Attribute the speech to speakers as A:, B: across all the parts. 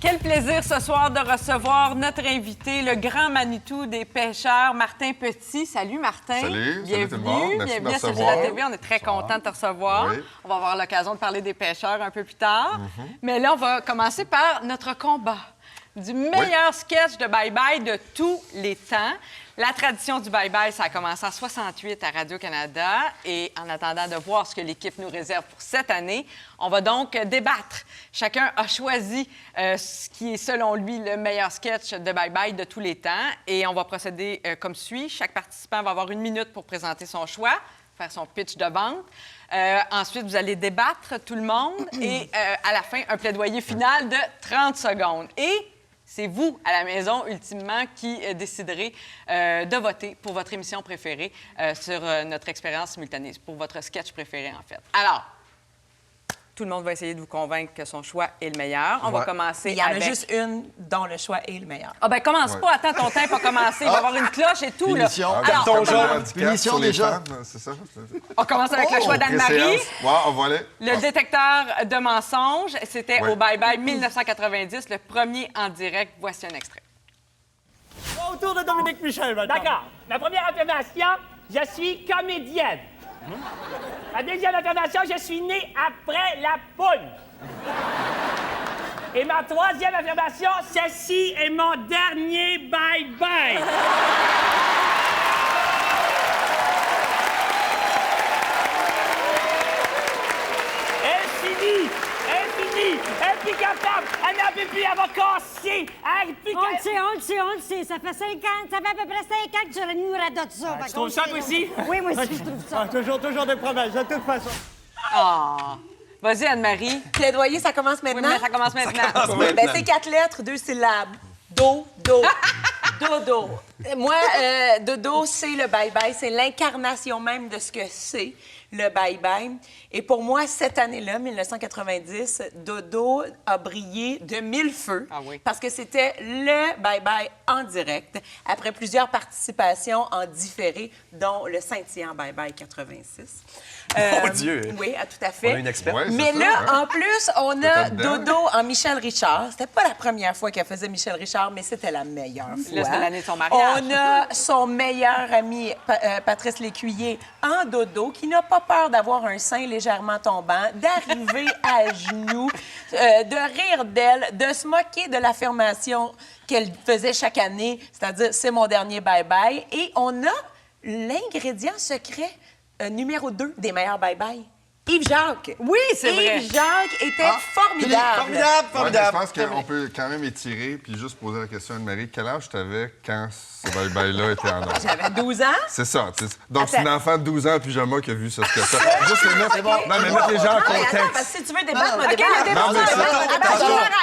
A: Quel plaisir ce soir de recevoir notre invité, le grand Manitou des pêcheurs, Martin Petit. Salut, Martin.
B: Salut,
A: bienvenue.
B: Salut tout le monde. Merci
A: bienvenue
B: de
A: à
B: me
A: CGA
B: recevoir.
A: TV. On est très content de te recevoir.
B: Oui.
A: On va avoir l'occasion de parler des pêcheurs un peu plus tard. Mais là, on va commencer par notre combat du meilleur sketch de bye-bye de tous les temps. La tradition du bye-bye, ça a commencé en 68 à Radio-Canada. Et en attendant de voir ce que l'équipe nous réserve pour cette année, on va donc débattre. Chacun a choisi ce qui est, selon lui, le meilleur sketch de bye-bye de tous les temps. Et on va procéder comme suit. Chaque participant va avoir 1 minute pour présenter son choix, faire son pitch de vente. Ensuite, vous allez débattre, tout le monde. Et à la fin, un plaidoyer final de 30 secondes. Et c'est vous, à la maison, ultimement, qui déciderez de voter pour votre émission préférée sur notre expérience simultanée, pour votre sketch préféré, en fait. Alors, tout le monde va essayer de vous convaincre que son choix est le meilleur. On va commencer
C: Il y en
A: avec...
C: a juste une dont le choix est le meilleur.
A: Ah ben commence pas, attends, ton temps n'est pas commencé. Il va y avoir une cloche et tout, là.
D: Punition.
A: Alors,
D: Carton jaune.
B: handicap
D: Punition
B: sur les
D: déjà.
B: femmes, c'est ça?
A: on commence avec le choix d'Anne-Marie.
B: Préséance. Ouais, on va aller.
A: Le détecteur de mensonges, c'était
B: Oui.
A: au Bye Bye 1990, le premier en direct. Voici un extrait.
E: Autour de Dominique Michel, maintenant.
F: D'accord. Ma première affirmation, je suis comédienne. Ma deuxième affirmation, je suis née après la poule. Et ma troisième affirmation, ceci est mon dernier bye-bye. Elle est plus capable, elle n'a plus à va casser, elle est plus
G: On le
F: capable.
G: sait, on le sait, on le sait. Ça fait 5 ans, ça fait à peu près 5 ans que je nous radote ça.
F: Tu trouves ça, toi aussi?
G: Oui, moi aussi, je trouve ça.
E: Toujours des promesses, de toute façon.
A: Ah! Vas-y, Anne-Marie.
C: Plaidoyer, ça commence
A: Oui,
C: maintenant?
A: mais ça commence maintenant.
C: Ben, c'est 4 lettres, 2 syllabes. Dodo. Dodo. Moi, dodo, c'est le bye-bye. C'est l'incarnation même de ce que c'est, le bye-bye. Et pour moi, cette année-là, 1990, Dodo a brillé de 1000 feux.
A: Ah oui.
C: Parce que c'était le bye-bye en direct, après plusieurs participations en différé, dont le scintillant bye-bye 86.
D: Mon Dieu!
C: Oui, tout à fait.
D: On a une experte.
B: Ouais, c'est
C: Mais
B: ça,
C: là,
B: hein.
C: en plus, on a
B: T'étais dedans.
C: Dodo en Michel Richard. C'était pas la première fois qu'elle faisait Michel Richard, mais c'était la meilleure fois.
A: Là, c'était l'année de son mariage.
C: On a son meilleur ami, Patrice Lécuyer, en Dodo, qui n'a pas peur d'avoir un sein légèrement tombant, d'arriver à genoux, de rire d'elle, de se moquer de l'affirmation qu'elle faisait chaque année, c'est-à-dire « c'est mon dernier bye-bye ». Et on a l'ingrédient secret numéro 2 des meilleurs bye-bye. Yves-Jacques.
A: Oui, c'est vrai.
C: Yves-Jacques était formidable.
D: Formidable,
B: Ouais, mais je
D: formidable.
B: pense qu'on peut quand même étirer puis juste poser la question à Anne-Marie. Quel âge t'avais quand ce bye-bye-là était en ordre?
C: J'avais 12 ans.
B: C'est ça. Donc, c'est une
C: Attends.
B: enfant de 12 ans en pyjama qui a vu ça. Juste le mettre... Non, mais mettre les gens en
C: Attends, parce
B: contexte.
C: que si tu veux débattre,
G: non.
C: on
G: OK,
C: débat.
G: le débat,
B: Non, mais ça...
C: Premier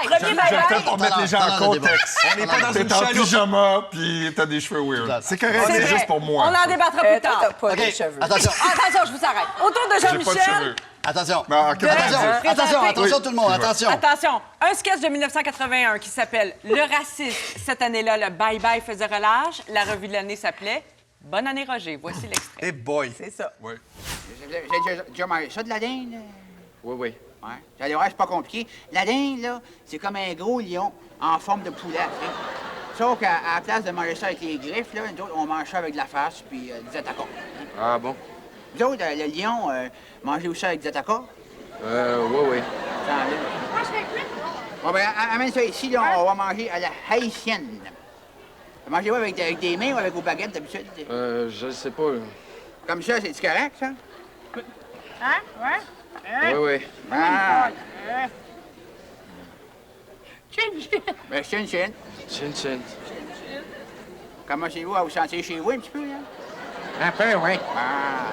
B: Je le fais
C: bye-bye.
B: pour mettre les gens en
D: Non, non, le débat.
B: contexte.
D: On n'est pas dans
B: T'es
D: une
B: en
D: chaloupe.
B: pyjama puis t'as des cheveux weird. C'est correct,
A: C'est
B: c'est
A: vrai.
B: juste pour moi.
A: On en
B: ça.
A: débattra plus
C: Toi,
A: tard.
C: t'as pas
D: OK,
C: de cheveux.
D: attention,
A: Attention, je vous arrête. Autour de
B: J'ai pas de
A: Jean-Michel.
B: cheveux.
D: attention.
B: Mais en 90.
D: Attention, attention tout le monde,
B: Oui.
D: attention.
A: Attention, un sketch de 1981 qui s'appelle Le racisme. Cette année-là, le bye-bye faisait relâche. La revue de l'année s'appelait Bonne année, Roger. Voici l'extrait.
D: Hey boy.
C: C'est ça.
B: Oui.
H: J'ai déjà mangé ça de la dinde, là?
D: Oui, oui.
H: Ouais. Vous allez voir, c'est pas compliqué. La dinde, là, c'est comme un gros lion en forme de poulet, tu sais. Sauf qu'à la place de manger ça avec les griffes, là, nous autres, on mange ça avec de la face puis des attaquants.
D: Ah bon?
H: Vous autres, le lion, mangez-vous ça avec des attaquants?
D: Oui, oui.
H: Bon, ben, amène ça ici, là, on va manger à la haïtienne. Mangez-vous avec des mains ou avec vos baguettes, d'habitude?
D: Je sais pas.
H: Comme ça, c'est correct, ça?
F: Hein? Ouais?
D: Oui, oui.
H: Ah!
F: Chin.
H: Ben, chin.
D: Chin, chin.
H: Comment c'est vous à vous sentir chez vous un petit peu, là?
F: Un peu, oui.
H: Ah!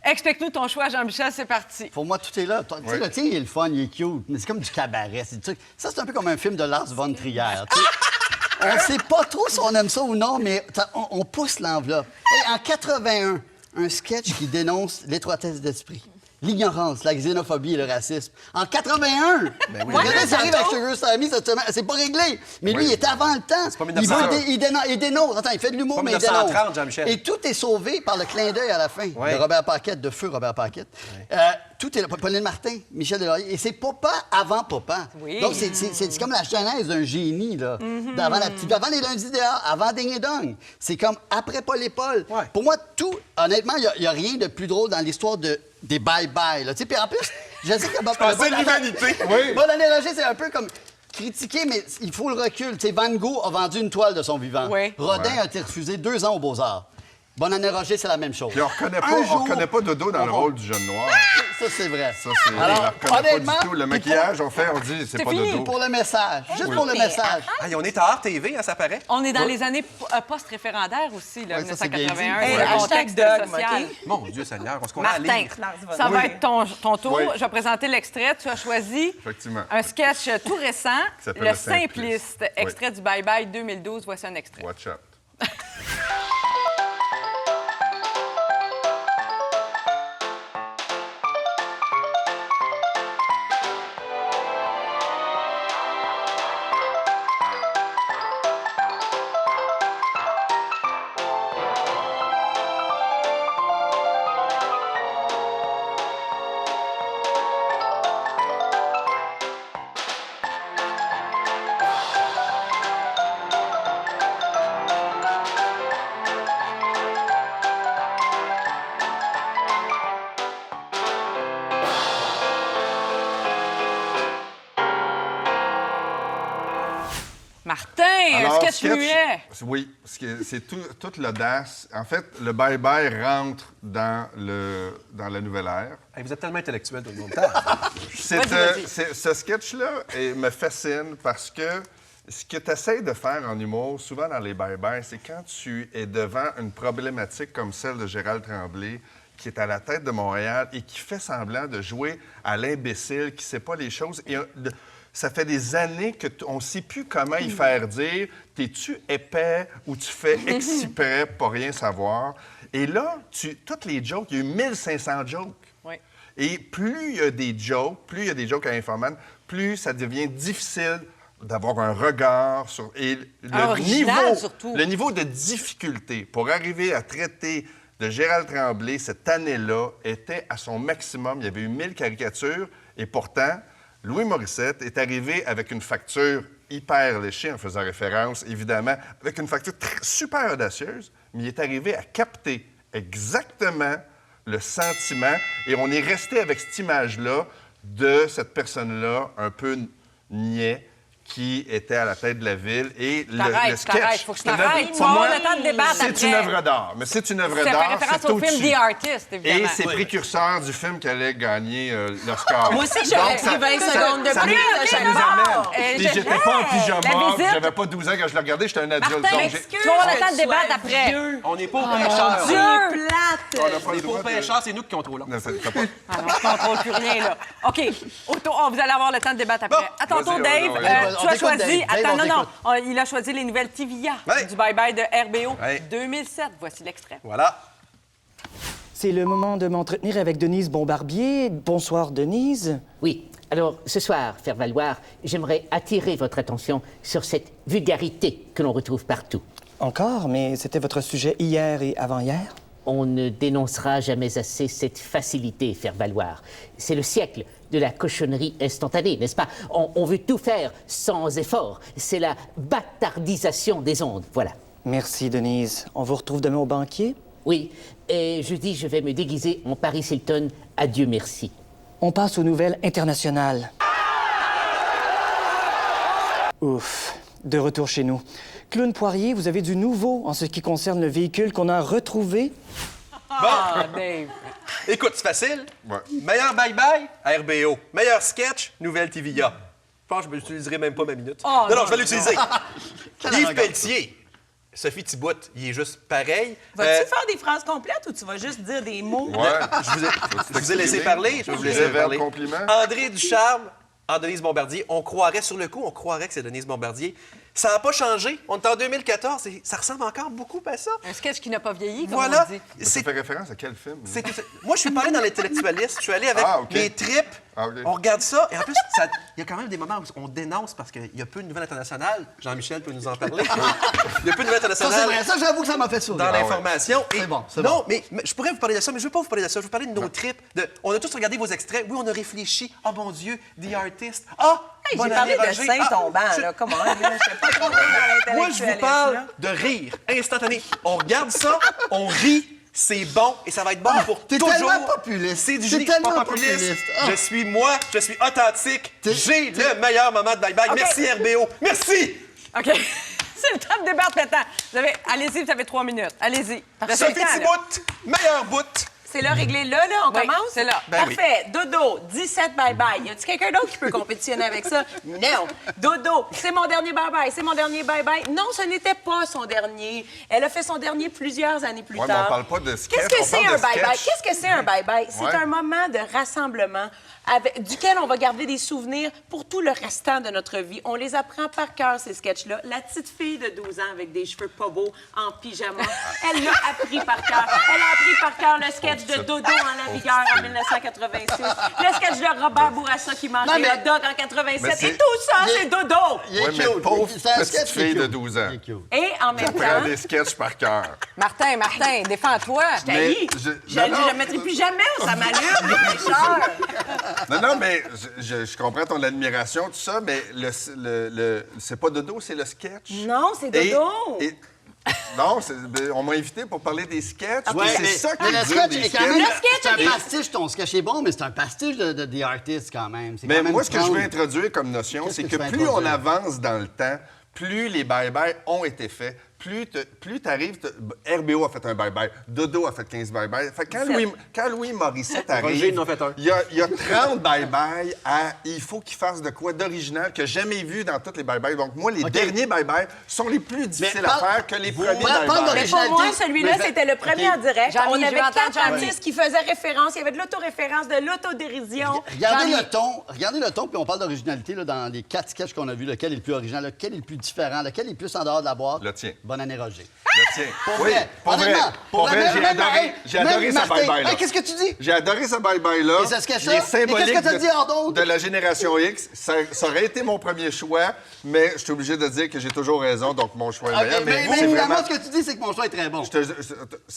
A: Explique-nous ton choix, Jean-Michel, c'est parti.
D: Pour moi, tout est là. Tu sais, le tien, il est le fun, il est cute, mais c'est comme du cabaret. C'est du truc. Ça, c'est un peu comme un film de Lars von Trier. Tu sais. On sait pas trop si on aime ça ou non, mais on pousse l'enveloppe. Et en 81, un sketch qui dénonce l'étroitesse d'esprit. L'ignorance, la xénophobie et le racisme. En 81! Ben oui. Regardez, ça arrive avec Sugar Sammy cette semaine. C'est pas réglé. Mais lui, il est avant le temps. C'est pas Il 1900. il dénonce. Attends, il fait de l'humour,
I: Pas
D: mais il dénonce.
I: 1930, Jean-Michel.
D: Et tout est sauvé par le clin d'œil à la fin
I: Ouais.
D: de Robert Paquette, de feu Robert Paquette. Tout est là. Pauline Martin, Michel Delaurier. Et c'est Papa avant Papa.
A: Oui.
D: Donc, c'est comme la genèse d'un génie, là. Avant les lundis dehors, avant Ding et Dong. C'est comme après Paul et Paul.
I: Ouais.
D: Pour moi, tout, honnêtement, il n'y a rien de plus drôle dans l'histoire des bye-bye. Tu sais, puis en plus, je sais que...
B: pensais l'humanité. Oui.
D: Bon, l'analogie, c'est un peu comme... critiquer, mais il faut le recul. Tu sais, Van Gogh a vendu une toile de son vivant.
A: Oui.
D: Rodin a été refusé 2 ans aux Beaux-Arts. Bonne Roger, c'est la même chose.
B: Puis on reconnaît pas Dodo dans le rôle du jeune noir.
D: Ça, c'est vrai.
B: Ça, c'est...
D: Alors,
B: on reconnaît
D: honnêtement,
B: pas du tout. Le maquillage, on dit, c'est pas
A: fini.
B: Dodo.
D: Pour le message. Juste pour le message.
I: Hey, on est à Art TV, hein, ça paraît.
A: On est dans les années post-référendaires aussi, là,
D: Ouais, ça, c'est bien
A: 1981.
D: dit.
A: C'est
C: Ouais.
A: le contexte
C: Hashtag dogme,
A: social.
C: OK?
I: Mon Dieu Seigneur, on se connaît à
A: Martin,
I: lire.
A: ça va être ton tour.
B: Oui.
A: Je vais présenter l'extrait. Tu as choisi
B: Effectivement.
A: un sketch tout récent,
B: s'appelle
A: Le
B: Le Simpliste.
A: Simpliste, extrait du Bye Bye 2012. Voici un extrait.
B: Watch out.
A: Martin, un
B: Alors,
A: sketch muet.
B: Oui, c'est toute l'audace. En fait, le bye-bye rentre dans la nouvelle ère.
I: Hey, vous êtes tellement intellectuel tout le monde.
B: Ce sketch-là me fascine parce que ce que tu essaies de faire en humour, souvent dans les bye-bye, c'est quand tu es devant une problématique comme celle de Gérald Tremblay, qui est à la tête de Montréal et qui fait semblant de jouer à l'imbécile, qui ne sait pas les choses. Et ça fait des années qu'on ne sait plus comment y faire dire « T'es-tu épais ou tu fais exprès pour rien savoir? » Et là, toutes les jokes, il y a eu 1500 jokes.
A: Oui.
B: Et plus il y a des jokes à Infoman, plus ça devient difficile d'avoir un regard sur... Et
A: Original, surtout.
B: le niveau de difficulté pour arriver à traiter de Gérald Tremblay cette année-là était à son maximum. Il y avait eu 1000 caricatures et pourtant, Louis Morissette est arrivé avec une facture hyper léchée, en faisant référence, évidemment, avec une facture super audacieuse, mais il est arrivé à capter exactement le sentiment et on est resté avec cette image-là de cette personne-là un peu niais qui était à la tête de la ville. Et le sketch...
A: Faut que je t'arrête.
B: Pour moi,
A: le temps de débattre
B: c'est
A: après.
B: une œuvre d'art. Mais c'est une œuvre
A: Ça fait
B: d'art.
A: référence
B: c'est
A: au film
B: au-dessus.
A: The Artist, évidemment.
B: Et c'est précurseur du film qui allait gagner l'Oscar.
C: Moi aussi, j'aurais
B: Donc,
C: pris 20 secondes de
B: ça
C: plus
B: nous-
C: de
B: ça
C: chaque
B: nous
C: bord.
B: amène. Puis j'étais pas en pyjama,
A: La visite.
B: j'avais pas 12 ans quand je l'ai regardé, j'étais un adulte.
A: Martin,
B: donc
A: tu vas avoir le temps de débattre après.
I: On n'est pas au pêcheur.
C: Dieu
B: on
C: plate!
B: n'a pas
I: On
B: le
I: n'est pas au
B: droit de...
I: pêcheur, c'est nous qui contrôlons.
B: Non, t'as pas...
A: Ah non, je contrôle plus rien, là. OK. Vous allez avoir le temps de débattre après.
I: Bon.
A: À ton tour,
B: Vas-y,
A: Dave.
B: on va y
D: on
A: Tu as
D: t'écoute,
A: choisi...
D: Dave. Dave,
A: Attends,
D: on
A: non.
D: t'écoute.
A: Il a choisi les nouvelles Tivia
I: Ouais.
A: du Bye Bye de RBO
I: Ouais.
A: 2007. Voici l'extrait.
I: Voilà.
E: C'est le moment de m'entretenir avec Denise Bombardier. Bonsoir, Denise.
J: Oui. Alors, ce soir, faire valoir, j'aimerais attirer votre attention sur cette vulgarité que l'on retrouve partout.
E: Encore, mais c'était votre sujet hier et avant-hier.
J: On ne dénoncera jamais assez cette facilité, faire valoir. C'est le siècle de la cochonnerie instantanée, n'est-ce pas? On veut tout faire sans effort. C'est la bâtardisation des ondes, voilà.
E: Merci, Denise. On vous retrouve demain au banquier.
J: Oui, et jeudi, je vais me déguiser en Paris Hilton. Adieu, merci.
E: On passe aux nouvelles internationales. Ouf, de retour chez nous. Clown Poirier, vous avez du nouveau en ce qui concerne le véhicule qu'on a retrouvé.
A: Ah, Dave.
I: Écoute, c'est facile.
B: Ouais.
I: Meilleur bye-bye, RBO. Meilleur sketch, Nouvelle TVIA. Je pense que je n'utiliserai même pas ma minute.
A: Oh,
I: non,
A: non,
I: je vais l'utiliser.
D: Quelle
I: Yves
D: arrogance,
I: Pelletier, Sophie Thibout, il est juste pareil.
C: Vas-tu faire des phrases complètes ou tu vas juste dire des mots?
B: Ouais.
I: Je vous ai laissé parler. Je vais vous laisser
B: Révèle
I: parler.
B: compliment.
I: André Ducharme, en Denise Bombardier. On croirait, sur le coup, on croirait que c'est Denise Bombardier. Ça n'a pas changé. On est en 2014 et ça ressemble encore beaucoup à ça.
A: Un sketch qui n'a pas vieilli, comme
I: Voilà.
A: on dit.
B: Ça fait référence à quel film?
I: Moi, je suis pas allé dans l'intellectualiste. Je suis allé avec
B: Ah, OK.
I: mes tripes.
B: Ah, OK.
I: On regarde ça. Et en plus, il y a quand même des moments où on dénonce parce qu'il y a peu de nouvelles internationales. Jean-Michel peut nous en parler. Il y a peu de nouvelles
D: Ça, c'est
I: internationales
D: vrai. Ça, j'avoue que ça m'a fait sourire.
I: dans l'information. Et
D: C'est bon, c'est
I: non,
D: bon.
I: mais je pourrais vous parler de ça, mais je ne veux pas vous parler de ça. Je veux vous parler de nos tripes. On a tous regardé vos extraits. Oui, on a réfléchi. Ah, mon Dieu, The Artist. Ah,
C: Hey,
I: bonne
C: j'ai parlé
I: année,
C: de
I: Roger.
C: seins
I: Ah,
C: tombants, là. Comment, là? Je sais pas trop dans l'intellectualisme.
I: Moi, je vous parle
C: là.
I: de rire instantané. On regarde ça, on rit, c'est bon et ça va être bon pour
D: t'es
I: toujours.
D: tellement populiste.
I: C'est du
D: T'es
I: génie.
D: tellement
I: Pas populiste.
D: populiste. Ah.
I: Je suis moi, je suis authentique. J'ai le meilleur moment de bye-bye.
A: OK.
I: Merci, RBO. Merci.
A: OK. C'est le temps de débattre maintenant. Allez-y, vous avez 3 minutes. Allez-y.
I: Sophie
A: Restez le temps, là.
I: Thibault, meilleur bout.
C: C'est là réglé là, on
A: Oui,
C: commence?
A: c'est là.
I: Ben oui.
C: Parfait. Dodo, 17 bye-bye. Y a-t-il quelqu'un d'autre qui peut compétitionner avec ça? Non. Dodo, c'est mon dernier bye-bye, c'est mon dernier bye-bye. Non, ce n'était pas son dernier. Elle a fait son dernier plusieurs années plus
B: Ouais, mais
C: tard.
B: on parle pas de sketch,
C: Qu'est-ce que
B: on
C: c'est
B: parle
C: un
B: de
C: bye-bye?
B: sketch.
C: Qu'est-ce que c'est un bye-bye? C'est
B: Ouais.
C: un moment de rassemblement duquel on va garder des souvenirs pour tout le restant de notre vie. On les apprend par cœur, ces sketchs-là. La petite fille de 12 ans avec des cheveux pas beaux, en pyjama, elle l'a appris par cœur. Elle a appris par cœur le sketch de Dodo en la vigueur en 1986, le sketch de Robert Bourassa qui mange
D: Non,
C: des
D: mais-
C: hot dogs en 87.
B: Mais c'est-
C: Et tout ça, c'est Dodo!
D: Il est
B: Ouais, mais
D: cute.
B: pauvre
D: C'est un
B: petite
D: sketch qui est
B: fille de
D: cute.
B: 12 ans.
D: Il est cute.
C: Et en même
B: Prends
C: temps,
B: des sketchs par cœur.
A: Martin, défends-toi.
C: Taillis, je ne mettrai plus jamais ça m'allume, les pêcheurs.
B: Non, mais je comprends ton admiration, tout ça, mais c'est pas Dodo, c'est le sketch.
C: Non, c'est Dodo.
B: Non, on m'a invité pour parler des sketchs. puis
D: Ouais,
B: c'est
D: mais,
B: ça qui
D: mais
B: est
D: le
B: dur
D: sketch
B: des
D: est quand même...
B: sketchs.
D: C'est un pastiche, ton sketch est bon, mais c'est un pastiche de The Artist quand même. C'est
B: Mais
D: quand même
B: moi, ce que je
D: prendre-
B: veux introduire comme notion,
D: Qu'est-ce
B: c'est
D: que
B: que
D: tu veux
B: plus on
D: introduire?
B: avance dans le temps, plus les bye-bye ont été faits, plus tu arrives... RBO a fait un bye-bye, Dodo a fait 15 bye-bye. Fait que quand Louis Morissette
I: Roger,
B: arrive,
I: il en fait un.
B: il y a 30 bye-bye à... Il faut qu'il fasse de quoi d'original que jamais vu dans toutes les bye-bye. Donc moi, les derniers bye-bye sont les plus difficiles à
D: parle-
B: faire que les premiers
D: parle
B: bye-bye.
C: Mais pour moi,
D: Originalité.
C: celui-là,
D: Mais-
C: c'était le premier
D: OK.
C: en direct.
A: Jean-Mi,
C: On
A: je
C: avait
A: veux entendre
C: 4
A: Jean-Mi.
C: artistes qui faisaient référence. Il y avait de l'autoréférence, de l'autodérision.
D: Regardez le ton, puis on parle d'originalité là, dans les 4 sketchs qu'on a vus. Lequel est le plus original, lequel est le plus différent, lequel est le plus en dehors de la boîte?
B: Le tien.
D: Bonne année, Roger.
B: Le tien.
D: Pour
B: Oui,
D: vrai.
B: pour vrai.
D: Honnêtement,
B: Pour vrai,
D: même-
B: j'ai
D: même-
B: adoré, j'ai
D: même
B: adoré ce
D: Martin.
B: bye-bye-là.
D: Hey, qu'est-ce que tu dis?
B: J'ai adoré ce bye-bye-là.
D: Et ce sketch-là?
B: Il est
D: Et
B: symbolique
D: qu'est-ce que t'as dit hors d'onde?
B: de la génération X. Ça aurait été mon premier choix, mais je suis obligé de dire que j'ai toujours raison, donc mon choix est
D: OK,
B: meilleur.
D: mais
B: vous, c'est
D: évidemment,
B: vraiment...
D: ce que tu dis, c'est que mon choix est très bon.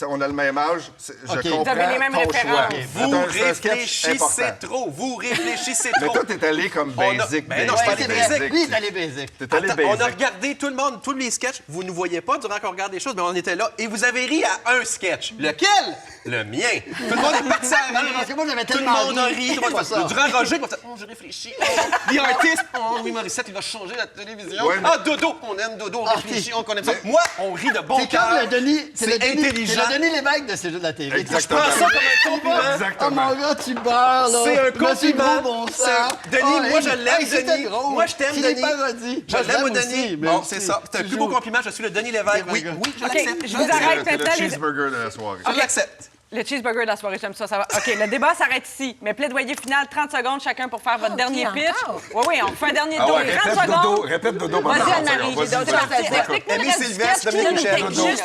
B: On a le même âge. Je
D: OK.
B: comprends
A: Vous avez les mêmes
B: ton
A: références.
B: choix.
A: OK.
I: Vous
B: C'est un sketch
I: réfléchissez
B: important.
I: trop. Vous réfléchissez
B: Mais
I: trop.
B: toi, t'es allé comme
I: On a-
B: basic.
I: Ben non,
B: basic,
I: je suis pas allé
B: basic.
I: basic.
D: Lui, il est allé basic.
B: T'es allé
I: Attends,
B: basic.
I: on a regardé tout le monde, tous les sketchs. Vous ne nous voyez pas durant qu'on regarde des choses, mais on était là. Et vous avez ri à un sketch. Lequel? Le mien. Tout le monde est parti à rire.
D: Parce que moi, j'avais
I: Tout le
D: tellement
I: monde a
D: ri.
I: ri. Tout le monde
D: C'est pas ça.
I: Durant Roger, je réfléchis. The Artist. Oh, Louis Morissette, il va changer la télévision.
B: Ouais, mais-
I: Ah, Dodo. On aime Dodo. On réfléchit, on connaît ça.
B: Mais-
I: Moi, on rit de bon
D: C'est
I: cœur.
D: comme le Denis...
I: C'est
D: le Denis-
I: intelligent.
D: C'est le Denis Lévesque de ces jeux de la télé.
B: Exactement.
I: Je prends ça comme un compliment.
D: Oh
B: Exactement.
D: mon gars, tu beurres, là.
I: C'est un
D: Monsieur
I: compliment.
D: Gros bon
I: C'est
D: sang.
I: un- Denis, moi, je l'aime,
D: hey, c'était
I: Denis.
D: drôle.
I: Moi, je t'aime,
D: C'est des
I: Denis.
D: parodies.
I: Je
D: Moi,
I: l'aime au
D: aussi,
I: Denis.
D: mais
I: Bon,
D: aussi,
I: c'est ça. C'est un
D: tu
I: plus beau
D: joues.
I: compliment. Je suis le Denis Lévesque. Oui,
D: Lévesque.
I: oui, je
A: OK,
I: l'accepte.
A: je vous arrête
B: C'est le
A: maintenant. les-
B: cheeseburger de la soirée.
I: Je l'accepte.
A: Le cheeseburger de la soirée, j'aime ça, ça va. OK, le débat s'arrête ici. Mais plaidoyer final, 30 secondes chacun pour faire votre
C: OK,
A: dernier pitch.
C: encore?
A: Oui, on fait un dernier
B: Ah
A: tour.
B: ouais,
A: 30
B: répète
A: secondes.
B: Dodo. Répète Dodo pendant
A: Vas-y,
B: 30
A: Anne-Marie,
B: secondes.
A: j'ai d'autres
B: Vas-y,
A: parties.
B: vas-y.
A: Explique-nous le
I: Aimé
A: reste du
I: Sylvestre,
A: sketch.
I: Dominique
A: Qui nous
I: Michel,
A: pique
I: Dodo.
A: juste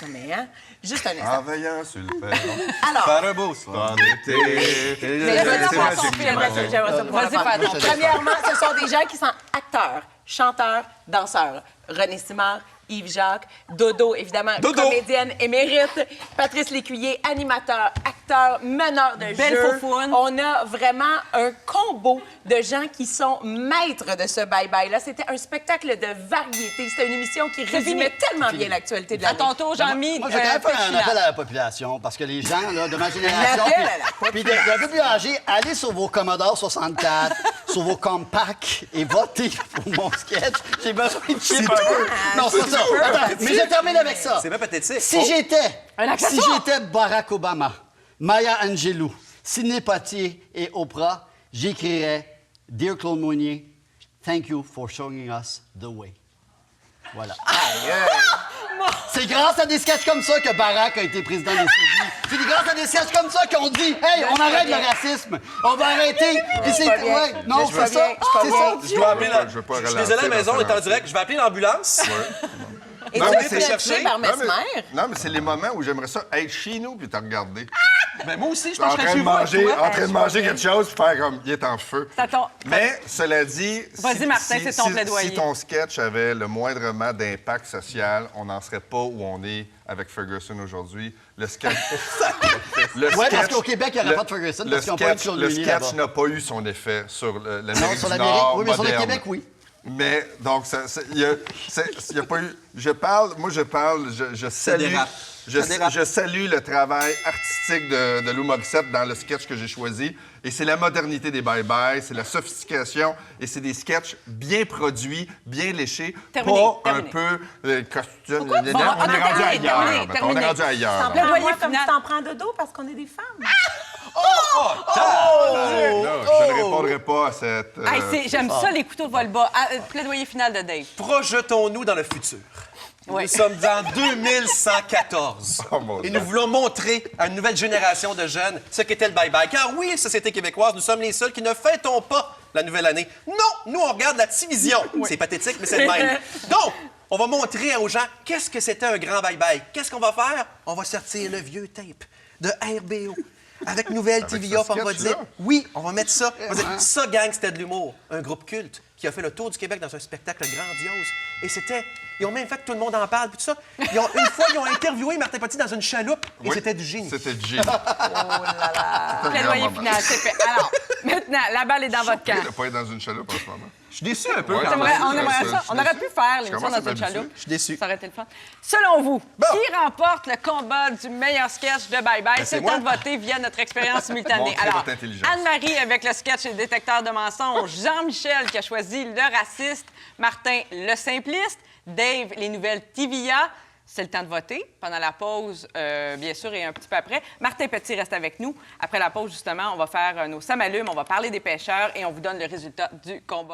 C: Non, mais, hein? Juste un instant.
B: En veillant sur le perron.
C: Alors,
I: Faire un beau soir.
B: En été.
C: Mais je veux
B: C'est
C: d'abord
B: magique,
C: son film.
B: magique.
C: J'aimerais ça pouvoir
A: Vas-y,
C: le faire.
A: fais attention.
C: Premièrement, ce sont des gens qui sont acteurs, chanteurs, danseurs. René Simard, Yves Jacques, Dodo, évidemment,
I: Dodo.
C: comédienne émérite, Patrice Lécuyer, animateur, acteur, meneur de
A: Belle
C: jeu.
A: faufoune.
C: On a vraiment un combo de gens qui sont maîtres de ce bye-bye-là. C'était un spectacle de variété. C'était une émission qui résumait tellement bien l'actualité de la
A: À ton tour, Jean-Mi.
D: Moi, je vais quand même faire
A: pitch
D: un
A: final.
D: appel à la population, parce que les gens là, de ma génération,
C: appel à la
D: puis d'un peu plus âgés, allez sur vos Commodore 64, sur vos Compaq et votez pour mon sketch. J'ai besoin de chips. Non, c'est pas ça. Attends, mais je termine avec ça.
I: C'est pas pathétique.
D: Si j'étais
A: Un accessoire.
D: Barack Obama, Maya Angelou, Sidney Poitier et Oprah, j'écrirais Dear Claude Mounier, thank you for showing us the way. Voilà. C'est grâce à des sketchs comme ça que Barack a été président des États-Unis. C'est grâce à des sketchs comme ça qu'on dit « Hey, on arrête le racisme! On va arrêter! » Puis c'est... Ouais, non, c'est ça. C'est ça.
I: Je dois appeler la...
B: Je veux pas
I: Je suis
B: relancer
I: désolé à la maison, on est en
B: l'affaire.
I: direct. Je vais appeler l'ambulance.
C: Et
B: Non,
C: tu
B: mais
C: es
B: c'est
C: cherché par
B: Non, mais-
C: Mesmer.
B: Non, mais c'est les moments où j'aimerais ça être chez nous puis te regarder.
I: Ben moi aussi, je
B: En
I: pense que je
B: train
I: serais
B: de
I: chez vous avec
B: manger,
I: toi.
B: en train de manger quelque chose puis faire comme il est en feu.
A: Ça tombe.
B: Mais cela dit,
A: Vas-y, Martin, c'est ton plaidoyer.
B: Si ton sketch avait le moindrement d'impact social, on n'en serait pas où on est avec Ferguson aujourd'hui. Le sketch.
D: Ouais, parce qu'au Québec, il n'y aurait pas de Ferguson parce qu'ils n'ont pas eu de Claude
B: Le
D: Meunier
B: sketch
D: là-bas.
B: n'a pas eu son effet sur
D: Non,
B: l'Amérique
D: sur
B: du
D: l'Amérique,
B: Nord
D: oui, mais sur le
B: moderne.
D: Québec, oui.
B: Mais, donc, il n'y a pas eu... Je parle, je salue...
I: dérape. Ça dérape.
B: Je salue le travail artistique de Lou Morissette dans le sketch que j'ai choisi. Et c'est la modernité des bye-bye, c'est la sophistication, et c'est des sketchs bien produits, bien léchés,
A: Terminé,
B: pas
A: terminé.
B: un peu costume.
A: Bon,
B: on est rendu
A: terminé,
B: ailleurs.
A: terminé,
B: mettons, on est rendu ailleurs.
C: T'en
B: là.
C: prends
A: Plaidoyer
C: moi comme
A: final.
C: tu t'en prends de dos parce qu'on est des femmes.
B: Là, je ne répondrai pas à cette...
A: Hey, j'aime ça, les couteaux de vol-bas. Plaidoyer final de Dave.
I: Projetons-nous dans le futur.
A: Oui.
I: Nous sommes en 2114.
B: Oh, mon
I: Et
B: Dieu.
I: nous voulons montrer à une nouvelle génération de jeunes ce qu'était le bye-bye. Car oui, société québécoise, nous sommes les seuls qui ne fêtons pas la nouvelle année. Non, nous, on regarde la division. C'est pathétique, mais c'est le même. Donc, on va montrer aux gens qu'est-ce que c'était un grand bye-bye. Qu'est-ce qu'on va faire? On va sortir le vieux tape de RBO. Avec Nouvelle
B: Avec
I: TVA,
B: ce
I: on va
B: sketch-là?
I: dire, oui, on va mettre ça. On va dire, ça, gang, c'était de l'humour. Un groupe culte qui a fait le tour du Québec dans un spectacle grandiose. Et c'était... Ils ont même fait que tout le monde en parle, puis tout ça. Une fois, ils ont interviewé Martin Petit dans une chaloupe, et
B: Oui,
I: c'était du génie.
B: C'était du génie.
A: Plaidoyer final, c'est fait. Alors, maintenant, la balle est dans votre camp.
B: Il n'a pas être dans une chaloupe en ce moment.
I: Je suis déçu un peu
B: Ouais,
I: quand même.
A: On aimerait ça.
B: je suis
A: On aurait
B: déçu.
A: pu faire
B: Je
A: l'émission
B: commence à
A: dans une
B: m'habituer.
A: chaloupe.
I: Je suis déçu.
A: Ça aurait été le fun. Selon vous, qui remporte le combat du meilleur sketch de Bye Bye? C'est le
I: moi.
A: temps de voter via notre expérience simultanée.
B: Montrez
A: Alors,
B: votre intelligence.
A: Anne-Marie avec le sketch et le détecteur de mensonges. Jean-Michel qui a choisi le raciste. Martin, le simpliste. Dave, les nouvelles TVA. C'est le temps de voter. Pendant la pause, bien sûr, et un petit peu après. Martin Petit reste avec nous. Après la pause, justement, on va faire nos samalumes, on va parler des pêcheurs et on vous donne le résultat du combat.